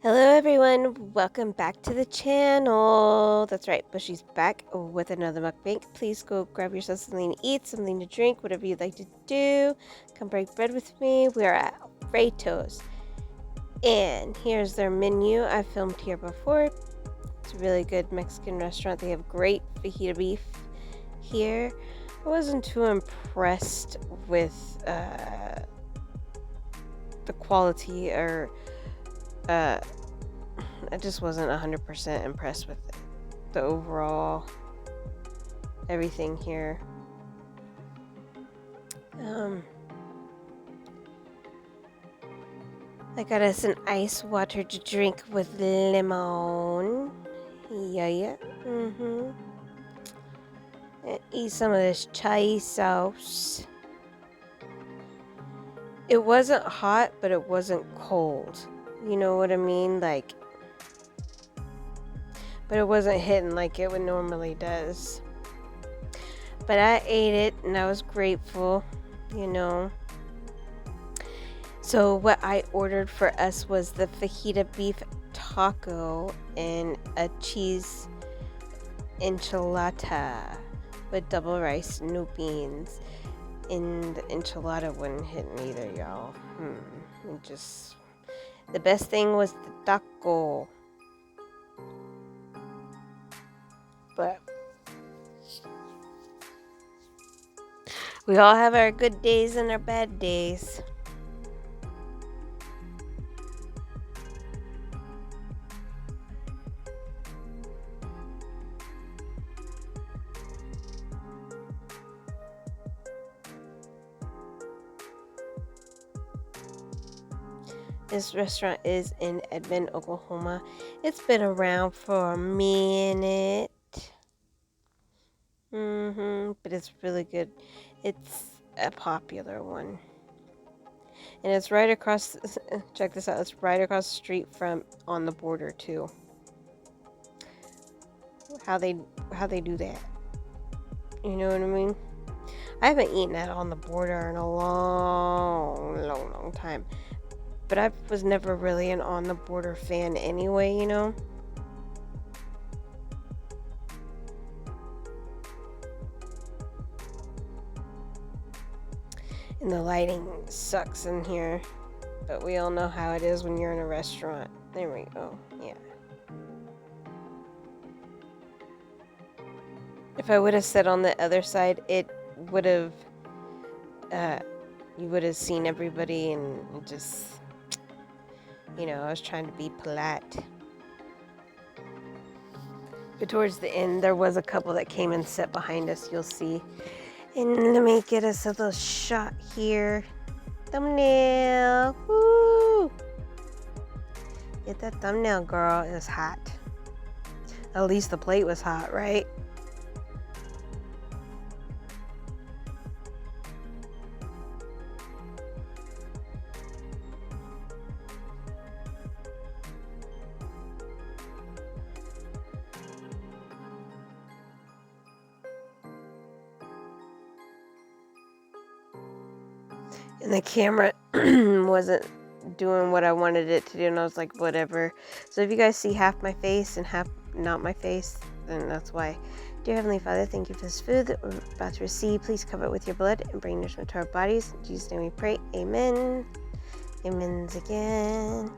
Hello everyone, welcome back to the channel. That's right, Bushey's back with another mukbang. Please go grab yourself something to eat, something to drink, whatever you'd like to do. Come break bread with me. We are at Alfredo's. And here's their menu. I filmed here before. It's a really good Mexican restaurant. They have great fajita beef here. I wasn't too impressed with the quality or I just wasn't 100% impressed with the overall everything here. I got us an ice water to drink with lemon. Yeah. And eat some of this chai sauce. It wasn't hot, but it wasn't cold. You know what I mean? Like, but it wasn't hitting like it would normally does. But I ate it and I was grateful, you know. So what I ordered for us was the fajita beef taco and a cheese enchilada with double rice, no beans. And the enchilada wouldn't hit neither, y'all. Just the best thing was the taco. But we all have our good days and our bad days. This restaurant is in Edmond, Oklahoma. It's been around for a minute. But it's really good. It's a popular one. And it's right across, check this out, it's right across the street from On the Border too. How they do that. You know what I mean? I haven't eaten at On the Border in a long time. But I was never really an On the Border fan anyway, you know? And the lighting sucks in here. But we all know how it is when you're in a restaurant. There we go. Yeah. If I would have sat on the other side, it would have, you would have seen everybody and just, you know, I was trying to be polite. But towards the end, there was a couple that came and sat behind us, you'll see. And let me get us a little shot here. Thumbnail. Woo! Get that thumbnail, girl. It was hot. At least the plate was hot, right? And the camera wasn't doing what I wanted it to do, and I was like, whatever. So if you guys see half my face and half not my face, then that's why. Dear Heavenly Father, thank you for this food that we're about to receive. Please cover it with your blood and bring nourishment to our bodies. In Jesus' name we pray. Amen. Amens again.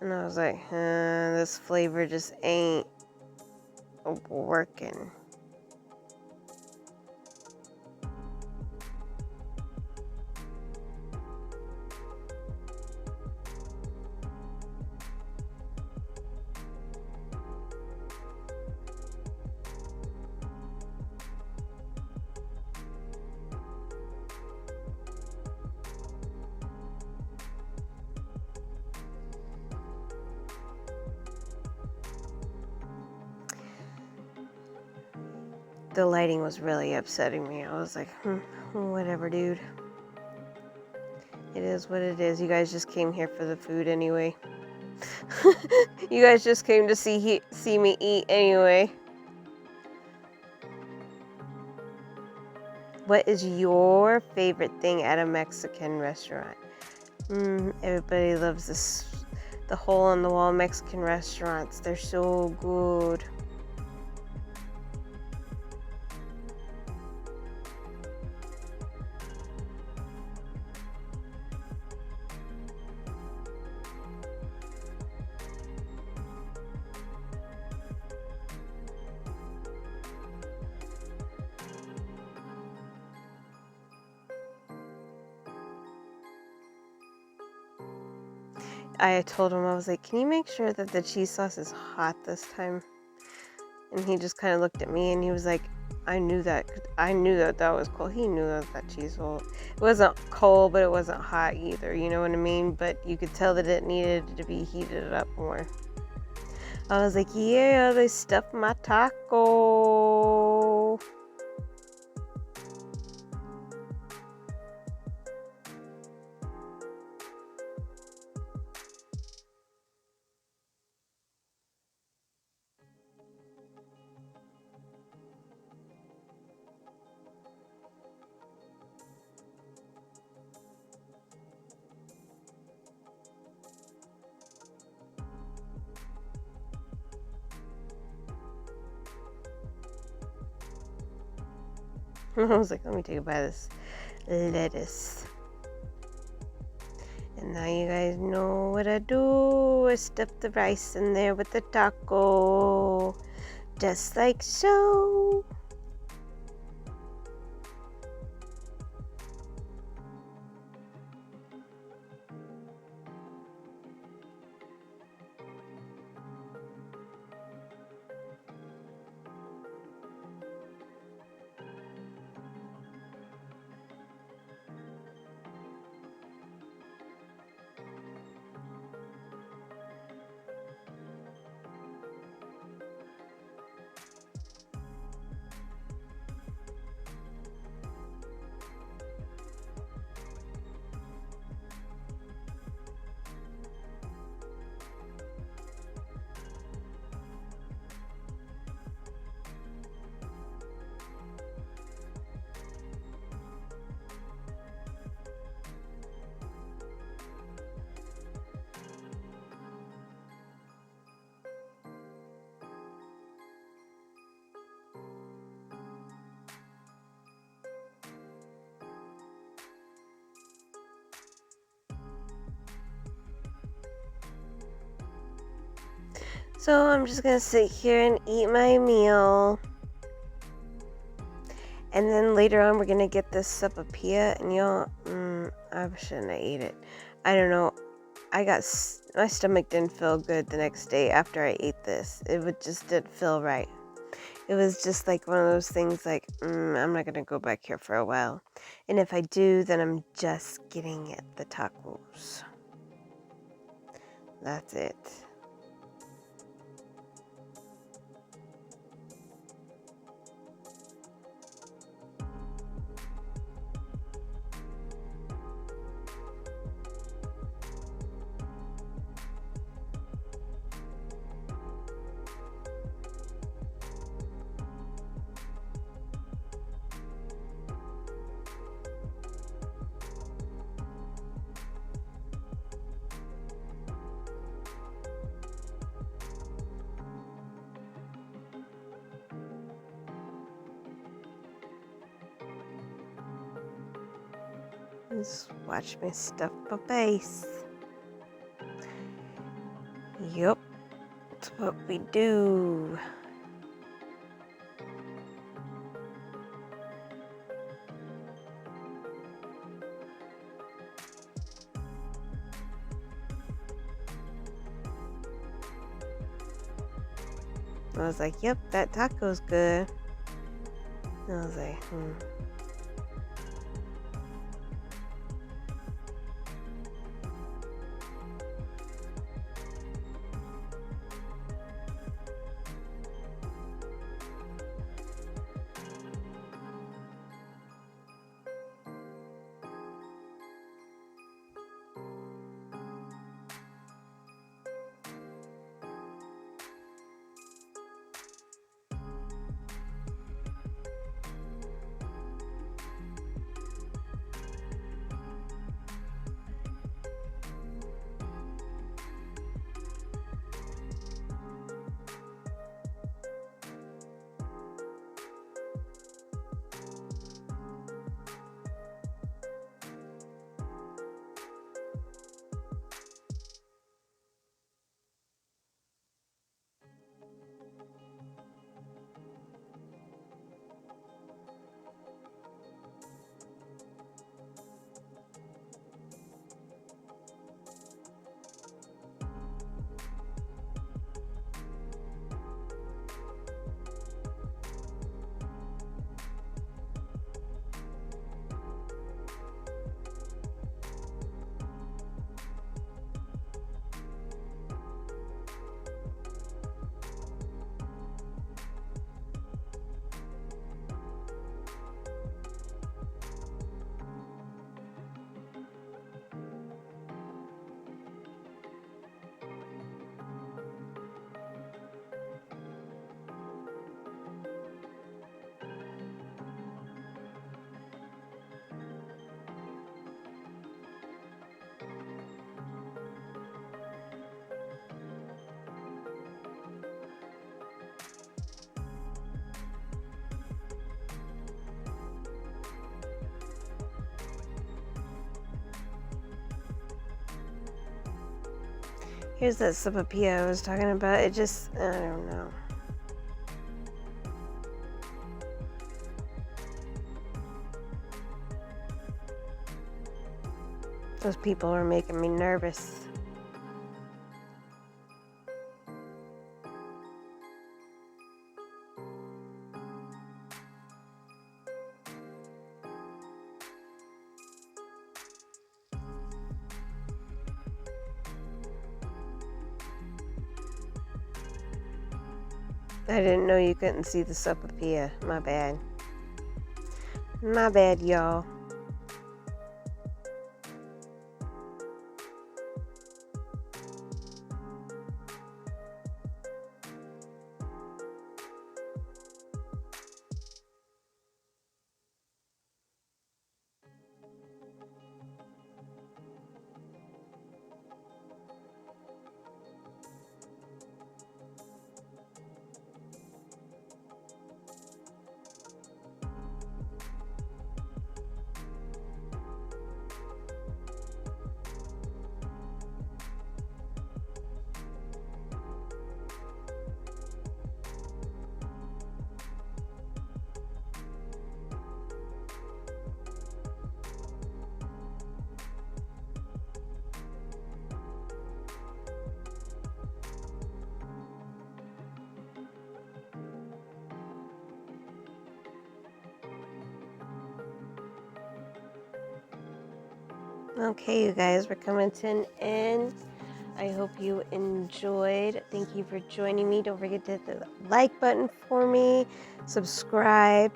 And I was like, this flavor just ain't working. The lighting was really upsetting me. I was like, whatever, dude. It is what it is. You guys just came here for the food anyway. You guys just came to see me eat anyway. What is your favorite thing at a Mexican restaurant? Everybody loves the hole-in-the-wall Mexican restaurants. They're so good. I told him, I was like, can you make sure that the cheese sauce is hot this time? And he just kind of looked at me and he was like, I knew that was cold. He knew that cheese was, it wasn't cold, but it wasn't hot either. You know what I mean? But you could tell that it needed to be heated up more. I was like, yeah, they stuffed my taco. I was like, let me take a bite of this lettuce. And now you guys know what I do. I stuff the rice in there with the taco. Just like so. So I'm just gonna sit here and eat my meal. And then later on we're gonna get this sopapilla, and y'all, I shouldn't have ate it. I don't know. My stomach didn't feel good the next day after I ate this. Just didn't feel right. It was just like one of those things like, I'm not gonna go back here for a while. And if I do, then I'm just getting at the tacos. That's it. Just watch me stuff my face. Yup, that's what we do. I was like, yep, that taco's good. And I was like, Here's that sapapilla I was talking about. It just, I don't know. Those people are making me nervous. I didn't know you couldn't see the sapapilla. My bad. My bad, y'all. Okay, you guys, we're coming to an end. I hope you enjoyed. Thank you for joining me. Don't forget to hit the like button for me. Subscribe.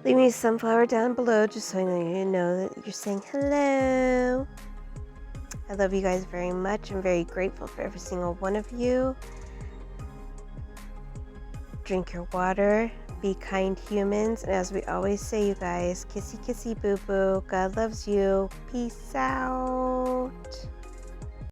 Leave me a sunflower down below just so you know that you're saying hello. I love you guys very much. I'm very grateful for every single one of you. Drink your water. Be kind humans. And as we always say, you guys, kissy kissy boo boo. God loves you. Peace out.